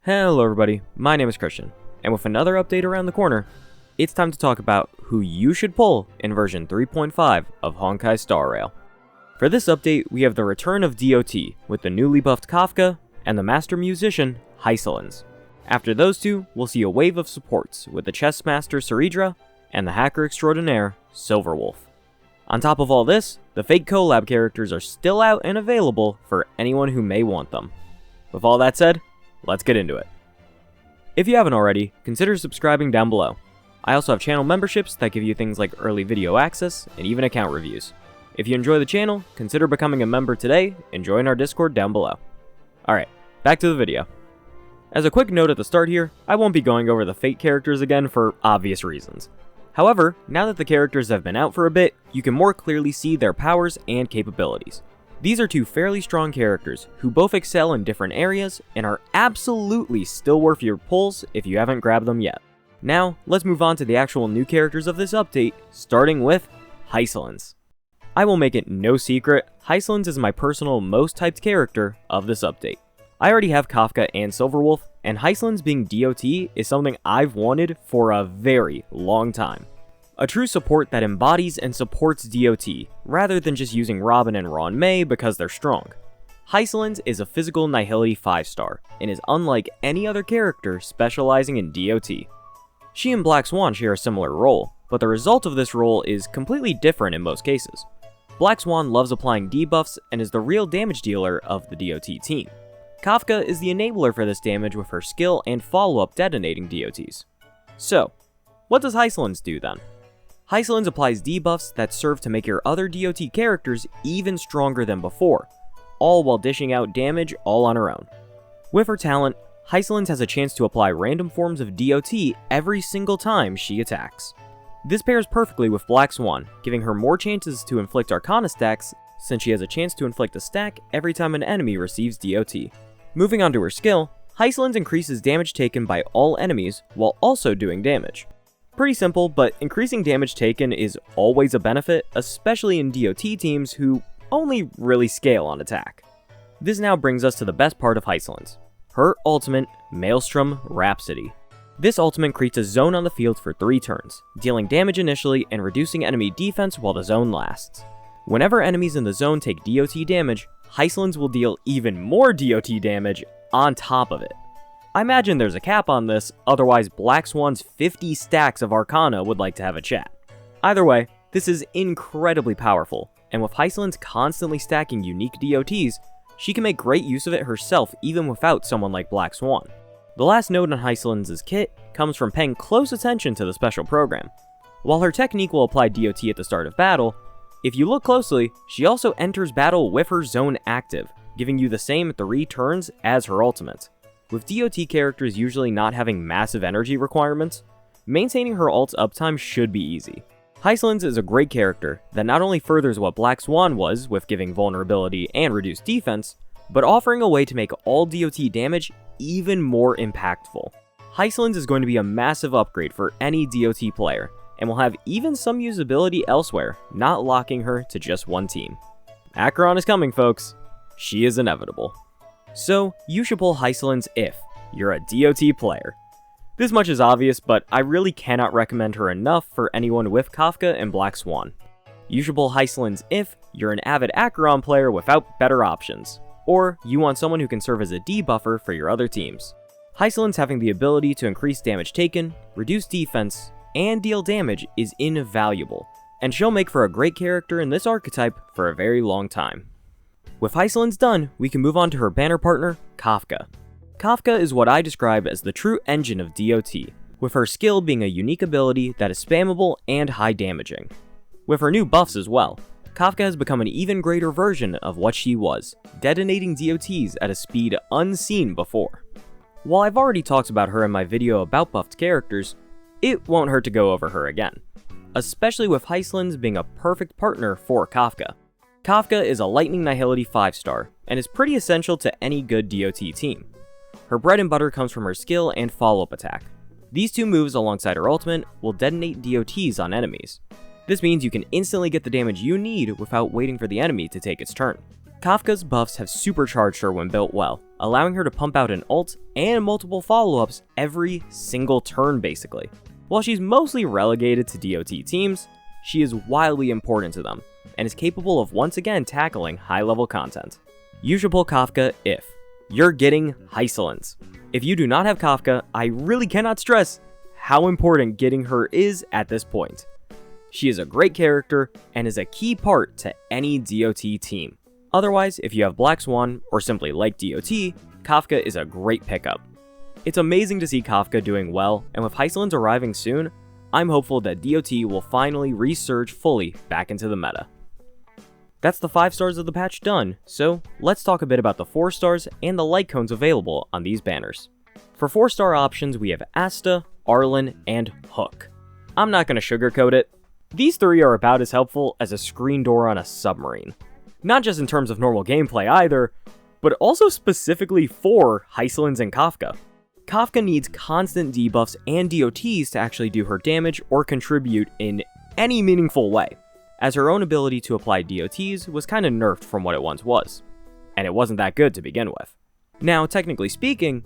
Hello everybody, my name is Christian, and with another update around the corner, it's time to talk about who you should pull in version 3.5 of Honkai Star Rail. For this update, we have the return of DOT with the newly buffed Kafka and the master musician Hysolins. After those two, we'll see a wave of supports with the chess master Saridra and the hacker extraordinaire Silverwolf. On top of all this, the fake collab characters are still out and available for anyone who may want them. With all that said, let's get into it. If you haven't already, consider subscribing down below. I also have channel memberships that give you things like early video access and even account reviews. If you enjoy the channel, consider becoming a member today and join our Discord down below. Alright, back to the video. As a quick note at the start here, I won't be going over the fake characters again for obvious reasons. However, now that the characters have been out for a bit, you can more clearly see their powers and capabilities. These are two fairly strong characters who both excel in different areas and are absolutely still worth your pulls if you haven't grabbed them yet. Now, let's move on to the actual new characters of this update, starting with Hysolins. I will make it no secret, Hysolins is my personal most typed character of this update. I already have Kafka and Silverwolf, and Hysolins being DOT is something I've wanted for a very long time. A true support that embodies and supports DOT, rather than just using Robin and Ron May because they're strong. Hysolins is a physical nihility 5-star, and is unlike any other character specializing in DOT. She and Black Swan share a similar role, but the result of this role is completely different in most cases. Black Swan loves applying debuffs and is the real damage dealer of the DOT team. Kafka is the enabler for this damage with her skill and follow-up detonating DOTs. So, what does Hysolins do then? Hysolins applies debuffs that serve to make your other DOT characters even stronger than before, all while dishing out damage all on her own. With her talent, Hysolins has a chance to apply random forms of DOT every single time she attacks. This pairs perfectly with Black Swan, giving her more chances to inflict Arcana stacks since she has a chance to inflict a stack every time an enemy receives DOT. Moving on to her skill, Hysolins increases damage taken by all enemies while also doing damage. Pretty simple, but increasing damage taken is always a benefit, especially in DOT teams who only really scale on attack. This now brings us to the best part of Hysolins, her ultimate, Maelstrom Rhapsody. This ultimate creates a zone on the field for 3 turns, dealing damage initially and reducing enemy defense while the zone lasts. Whenever enemies in the zone take DOT damage, Hysolins will deal even more DOT damage on top of it. I imagine there's a cap on this, otherwise Black Swan's 50 stacks of Arcana would like to have a chat. Either way, this is incredibly powerful, and with Hysolins constantly stacking unique DOTs, she can make great use of it herself even without someone like Black Swan. The last note on Hysolins' kit comes from paying close attention to the special program. While her technique will apply DOT at the start of battle, if you look closely, she also enters battle with her zone active, giving you the same 3 turns as her ultimate. With DOT characters usually not having massive energy requirements, maintaining her ult's uptime should be easy. Hysolins is a great character that not only furthers what Black Swan was with giving vulnerability and reduced defense, but offering a way to make all DOT damage even more impactful. Hysolins is going to be a massive upgrade for any DOT player, and will have even some usability elsewhere, not locking her to just one team. Acheron is coming, folks. She is inevitable. So, you should pull Hysolins if you're a DOT player. This much is obvious, but I really cannot recommend her enough for anyone with Kafka and Black Swan. You should pull Hysolins if you're an avid Acheron player without better options, or you want someone who can serve as a debuffer for your other teams. Hysolins having the ability to increase damage taken, reduce defense, and deal damage is invaluable, and she'll make for a great character in this archetype for a very long time. With Hysolins done, we can move on to her banner partner, Kafka. Kafka is what I describe as the true engine of DOT, with her skill being a unique ability that is spammable and high damaging. With her new buffs as well, Kafka has become an even greater version of what she was, detonating DOTs at a speed unseen before. While I've already talked about her in my video about buffed characters, it won't hurt to go over her again, especially with Hysolins being a perfect partner for Kafka. Kafka is a lightning nihility 5-star, and is pretty essential to any good DOT team. Her bread and butter comes from her skill and follow-up attack. These 2 moves alongside her ultimate will detonate DOTs on enemies. This means you can instantly get the damage you need without waiting for the enemy to take its turn. Kafka's buffs have supercharged her when built well, allowing her to pump out an ult and multiple follow-ups every single turn basically. While she's mostly relegated to DOT teams, she is wildly important to them, and is capable of once again tackling high-level content. You should pull Kafka if you're getting Hysolins. If you do not have Kafka, I really cannot stress how important getting her is at this point. She is a great character and is a key part to any DOT team. Otherwise, if you have Black Swan or simply like DOT, Kafka is a great pickup. It's amazing to see Kafka doing well, and with Hysolins arriving soon, I'm hopeful that DOT will finally resurge fully back into the meta. That's the 5 stars of the patch done, so let's talk a bit about the 4 stars and the light cones available on these banners. For 4-star options, we have Asta, Arlen, and Hook. I'm not going to sugarcoat it. These 3 are about as helpful as a screen door on a submarine. Not just in terms of normal gameplay either, but also specifically for Hysolins and Kafka. Kafka needs constant debuffs and DOTs to actually do her damage or contribute in any meaningful way, as her own ability to apply DOTs was kinda nerfed from what it once was, and it wasn't that good to begin with. Now, technically speaking,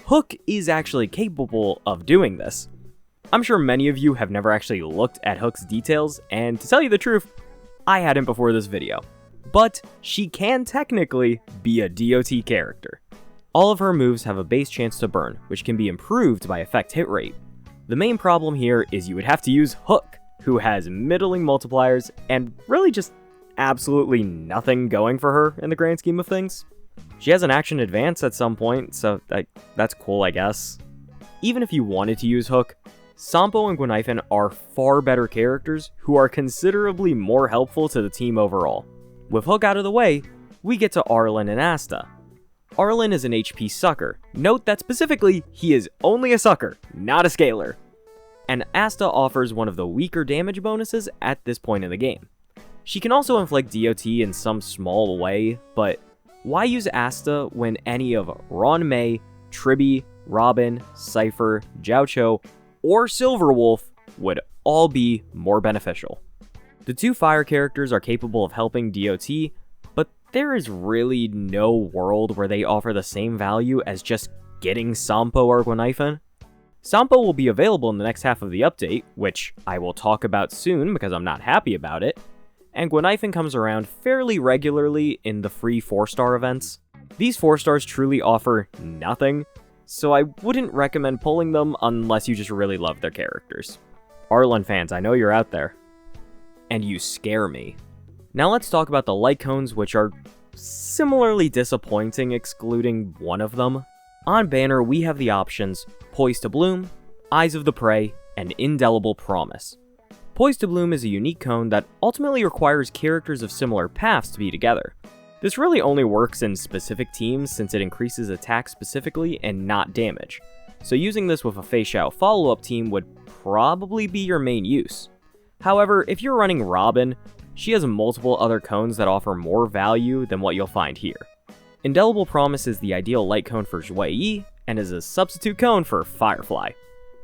Hook is actually capable of doing this. I'm sure many of you have never actually looked at Hook's details, and to tell you the truth, I hadn't before this video. But she can technically be a DOT character. All of her moves have a base chance to burn, which can be improved by effect hit rate. The main problem here is you would have to use Hook, who has middling multipliers and really just absolutely nothing going for her in the grand scheme of things. She has an action advance at some point, so that's cool, I guess. Even if you wanted to use Hook, Sampo and Gwenaifen are far better characters who are considerably more helpful to the team overall. With Hook out of the way, we get to Arlen and Asta. Arlen is an HP sucker. Note that specifically, he is only a sucker, not a scaler. And Asta offers one of the weaker damage bonuses at this point in the game. She can also inflict DOT in some small way, but why use Asta when any of Ron May, Tribby, Robin, Cypher, Jiaoqiu, or Silverwolf would all be more beneficial? The 2 fire characters are capable of helping DOT, but there is really no world where they offer the same value as just getting Sampo or Gwenaifen. Sampo will be available in the next half of the update, which I will talk about soon because I'm not happy about it, and Gwenaifen comes around fairly regularly in the free 4-star events. These 4 stars truly offer nothing, so I wouldn't recommend pulling them unless you just really love their characters. Arlen fans, I know you're out there. And you scare me. Now let's talk about the light cones, which are similarly disappointing excluding one of them. On banner, we have the options Poised to Bloom, Eyes of the Prey, and Indelible Promise. Poised to Bloom is a unique cone that ultimately requires characters of similar paths to be together. This really only works in specific teams since it increases attack specifically and not damage, so using this with a Fei Xiao follow-up team would probably be your main use. However, if you're running Robin, she has multiple other cones that offer more value than what you'll find here. Indelible Promise is the ideal light cone for Zhui Yi, and is a substitute cone for Firefly.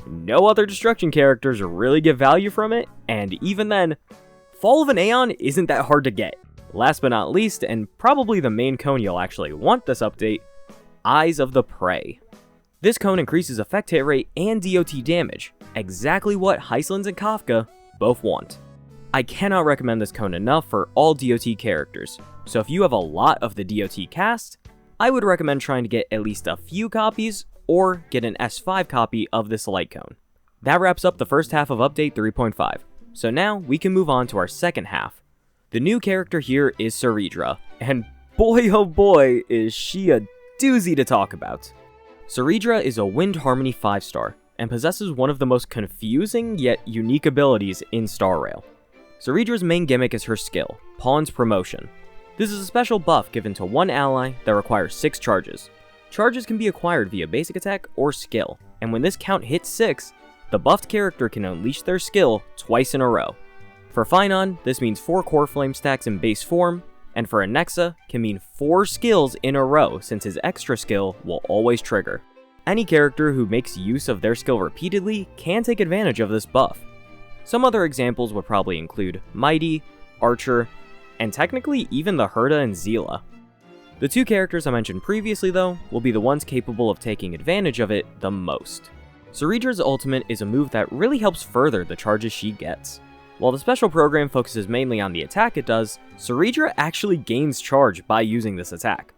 No other destruction characters really get value from it, and even then, Fall of an Aeon isn't that hard to get. Last but not least, and probably the main cone you'll actually want this update, Eyes of the Prey. This cone increases effect hit rate and DOT damage, exactly what Hysolins and Kafka both want. I cannot recommend this cone enough for all DOT characters, so if you have a lot of the DOT cast, I would recommend trying to get at least a few copies or get an S5 copy of this light cone. That wraps up the first half of Update 3.5, so now we can move on to our second half. The new character here is Saridra, and boy oh boy is she a doozy to talk about. Saridra is a Wind Harmony 5-star, and possesses one of the most confusing yet unique abilities in Star Rail. Saridra's main gimmick is her skill, Pawn's Promotion. This is a special buff given to one ally that requires 6 charges. Charges can be acquired via basic attack or skill, and when this count hits 6, the buffed character can unleash their skill twice in a row. For Finon, this means 4 core flame stacks in base form, and for Anexa, can mean 4 skills in a row since his extra skill will always trigger. Any character who makes use of their skill repeatedly can take advantage of this buff. Some other examples would probably include Mighty, Archer, and technically even the Herda and Zila. The two characters I mentioned previously though will be the ones capable of taking advantage of it the most. Suridra's ultimate is a move that really helps further the charges she gets. While the special program focuses mainly on the attack it does, Suridra actually gains charge by using this attack.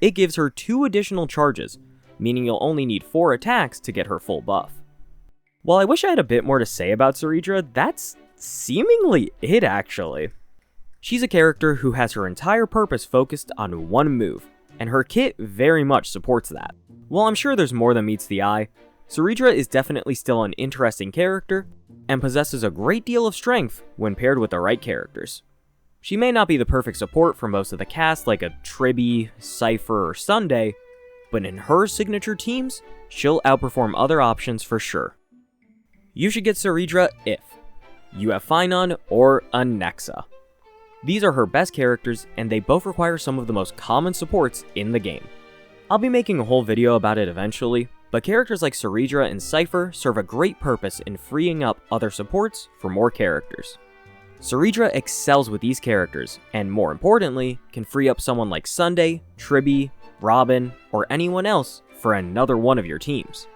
It gives her 2 additional charges, meaning you'll only need 4 attacks to get her full buff. While I wish I had a bit more to say about Suridra, that's seemingly it actually. She's a character who has her entire purpose focused on one move, and her kit very much supports that. While I'm sure there's more than meets the eye, Suridra is definitely still an interesting character, and possesses a great deal of strength when paired with the right characters. She may not be the perfect support for most of the cast like a Tribby, Cypher, or Sunday, but in her signature teams, she'll outperform other options for sure. You should get Suridra if you have Finon or a Nexa. These are her best characters, and they both require some of the most common supports in the game. I'll be making a whole video about it eventually, but characters like Suridra and Cypher serve a great purpose in freeing up other supports for more characters. Suridra excels with these characters, and more importantly, can free up someone like Sunday, Tribby, Robin, or anyone else for another one of your teams.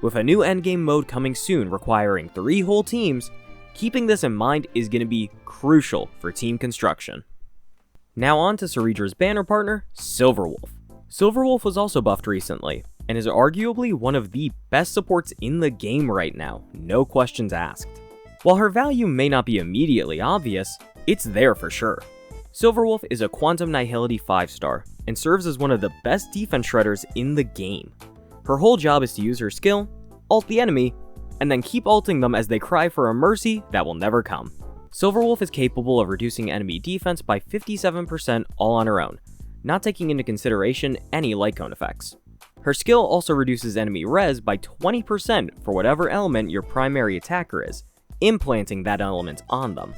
With a new endgame mode coming soon requiring 3 whole teams, keeping this in mind is going to be crucial for team construction. Now on to Suridra's banner partner, Silverwolf. Silverwolf was also buffed recently, and is arguably one of the best supports in the game right now, no questions asked. While her value may not be immediately obvious, it's there for sure. Silverwolf is a Quantum Nihility 5-star, and serves as one of the best defense shredders in the game. Her whole job is to use her skill, ult the enemy, and then keep ulting them as they cry for a mercy that will never come. Silverwolf is capable of reducing enemy defense by 57% all on her own, not taking into consideration any light cone effects. Her skill also reduces enemy res by 20% for whatever element your primary attacker is, implanting that element on them.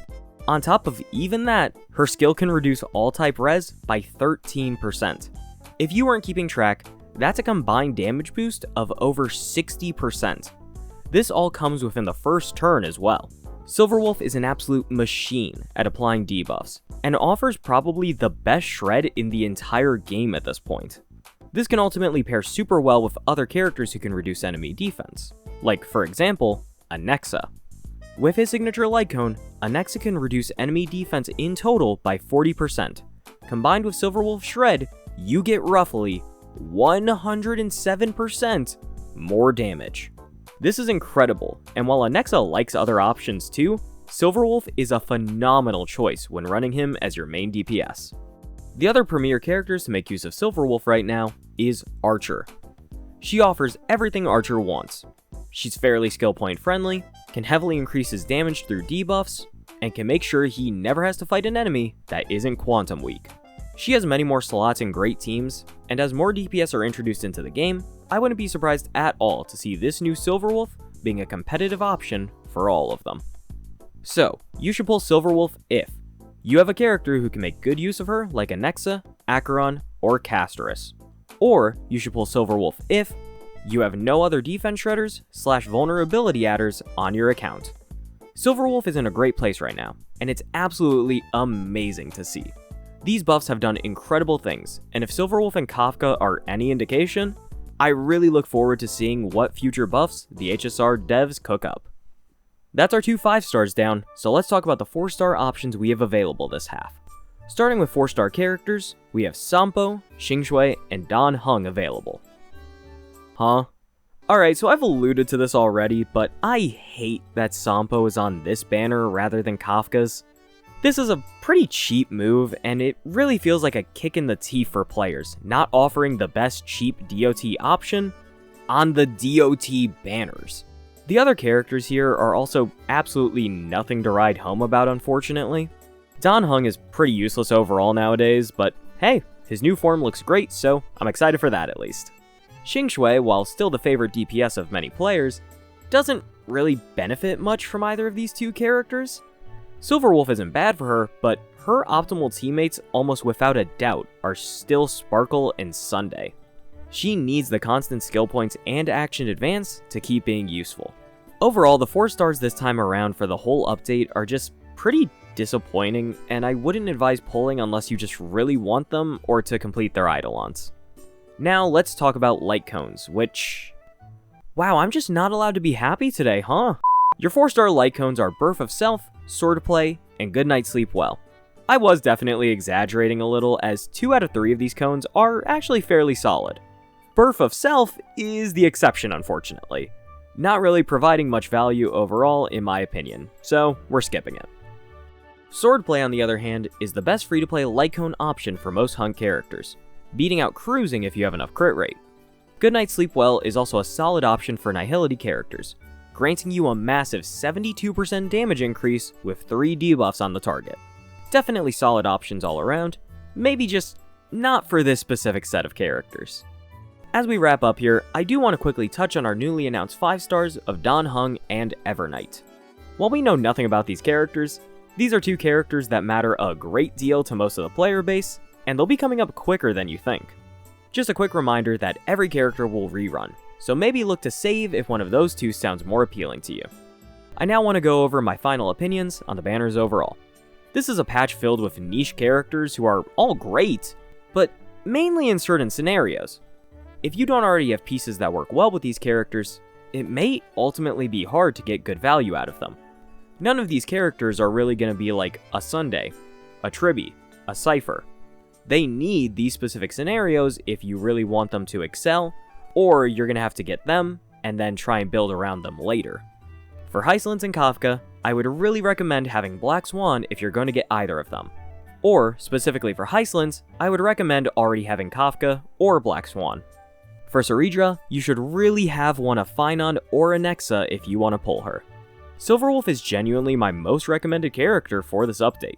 On top of even that, her skill can reduce all type res by 13%. If you weren't keeping track, that's a combined damage boost of over 60%. This all comes within the first turn as well. Silverwolf is an absolute machine at applying debuffs, and offers probably the best shred in the entire game at this point. This can ultimately pair super well with other characters who can reduce enemy defense, like for example, a Nexa. With his signature light cone, a Nexa can reduce enemy defense in total by 40%. Combined with Silverwolf's shred, you get roughly 107% more damage. This is incredible, and while a Nexa likes other options too, Silverwolf is a phenomenal choice when running him as your main DPS. The other premier characters to make use of Silverwolf right now is Archer. She offers everything Archer wants. She's fairly skill point friendly, can heavily increase his damage through debuffs, and can make sure he never has to fight an enemy that isn't quantum weak. She has many more slots in great teams, and as more DPS are introduced into the game, I wouldn't be surprised at all to see this new Silverwolf being a competitive option for all of them. So, you should pull Silverwolf if you have a character who can make good use of her like a Nexa, Acheron, or Castorus. Or you should pull Silverwolf if you have no other defense shredders / vulnerability adders on your account. Silverwolf is in a great place right now, and it's absolutely amazing to see. These buffs have done incredible things, and if Silverwolf and Kafka are any indication, I really look forward to seeing what future buffs the HSR devs cook up. That's our 2 5-stars down, so let's talk about the 4-star options we have available this half. Starting with 4-star characters, we have Sampo, Xingshui, and Dan Heng available. Huh? Alright, so I've alluded to this already, but I hate that Sampo is on this banner rather than Kafka's. This is a pretty cheap move, and it really feels like a kick in the teeth for players, not offering the best cheap DOT option on the DOT banners. The other characters here are also absolutely nothing to ride home about, unfortunately. Dan Heng is pretty useless overall nowadays, but hey, his new form looks great, so I'm excited for that at least. Xingshui, while still the favorite DPS of many players, doesn't really benefit much from either of these two characters. Silverwolf isn't bad for her, but her optimal teammates almost without a doubt are still Sparkle and Sunday. She needs the constant skill points and action advance to keep being useful. Overall, the 4 stars this time around for the whole update are just pretty disappointing, and I wouldn't advise pulling unless you just really want them or to complete their Eidolons. Now let's talk about light cones, which... Wow, I'm just not allowed to be happy today, huh? Your 4-star light cones are Birth of Self, Swordplay, and Good Night Sleep Well. I was definitely exaggerating a little, as 2 out of 3 of these cones are actually fairly solid. Birth of Self is the exception, unfortunately. Not really providing much value overall, in my opinion, so we're skipping it. Swordplay, on the other hand, is the best free-to-play light cone option for most hunk characters, beating out Cruising if you have enough crit rate. Good Night Sleep Well is also a solid option for Nihility characters, granting you a massive 72% damage increase with 3 debuffs on the target. Definitely solid options all around, maybe just not for this specific set of characters. As we wrap up here, I do want to quickly touch on our newly announced 5 stars of Dan Heng and Evernight. While we know nothing about these characters, these are 2 characters that matter a great deal to most of the player base, and they'll be coming up quicker than you think. Just a quick reminder that every character will rerun, so maybe look to save if one of those 2 sounds more appealing to you. I now want to go over my final opinions on the banners overall. This is a patch filled with niche characters who are all great, but mainly in certain scenarios. If you don't already have pieces that work well with these characters, it may ultimately be hard to get good value out of them. None of these characters are really going to be like a Sunday, a Tribby, a Cypher. They need these specific scenarios if you really want them to excel, or you're going to have to get them and then try and build around them later. For Hyslins and Kafka, I would really recommend having Black Swan if you're going to get either of them. Or, specifically for Hyslins, I would recommend already having Kafka or Black Swan. For Saridra, you should really have one of Finon or a Nexa if you want to pull her. Silverwolf is genuinely my most recommended character for this update.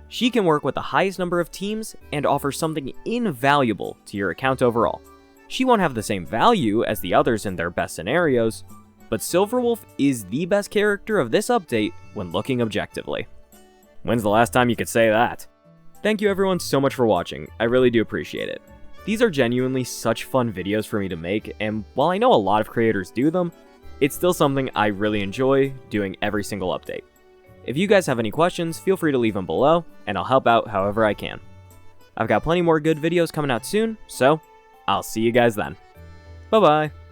She can work with the highest number of teams and offer something invaluable to your account overall. She won't have the same value as the others in their best scenarios, but Silverwolf is the best character of this update when looking objectively. When's the last time you could say that? Thank you everyone so much for watching, I really do appreciate it. These are genuinely such fun videos for me to make, and while I know a lot of creators do them, it's still something I really enjoy doing every single update. If you guys have any questions, feel free to leave them below, and I'll help out however I can. I've got plenty more good videos coming out soon, so I'll see you guys then. Bye bye!